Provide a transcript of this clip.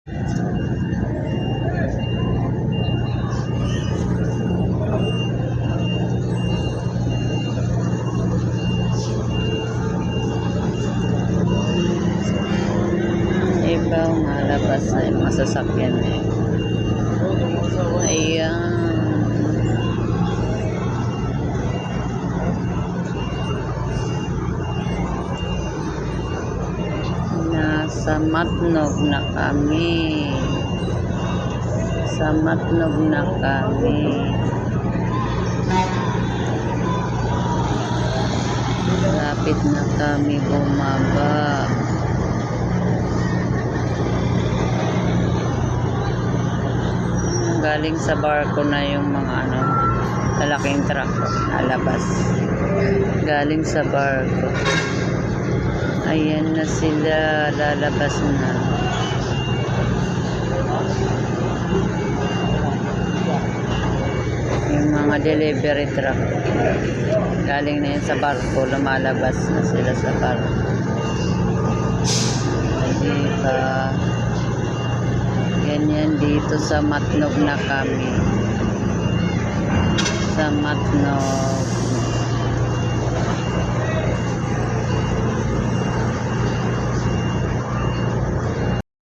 Iba malabas na yung masasakyan eh. Ayan. Nasa Matnog na kami. Sa Matnog na kami. Lapit na kami bumaba. Galing sa barko na yung mga lalaking truck alabas. Galing sa barko. Ayan na sila, lalabas na. Yung mga delivery truck. Galing na yun sa barko, lumalabas na sila sa barko. Diba? Ganyan dito sa Matnog na kami. Sa Matnog.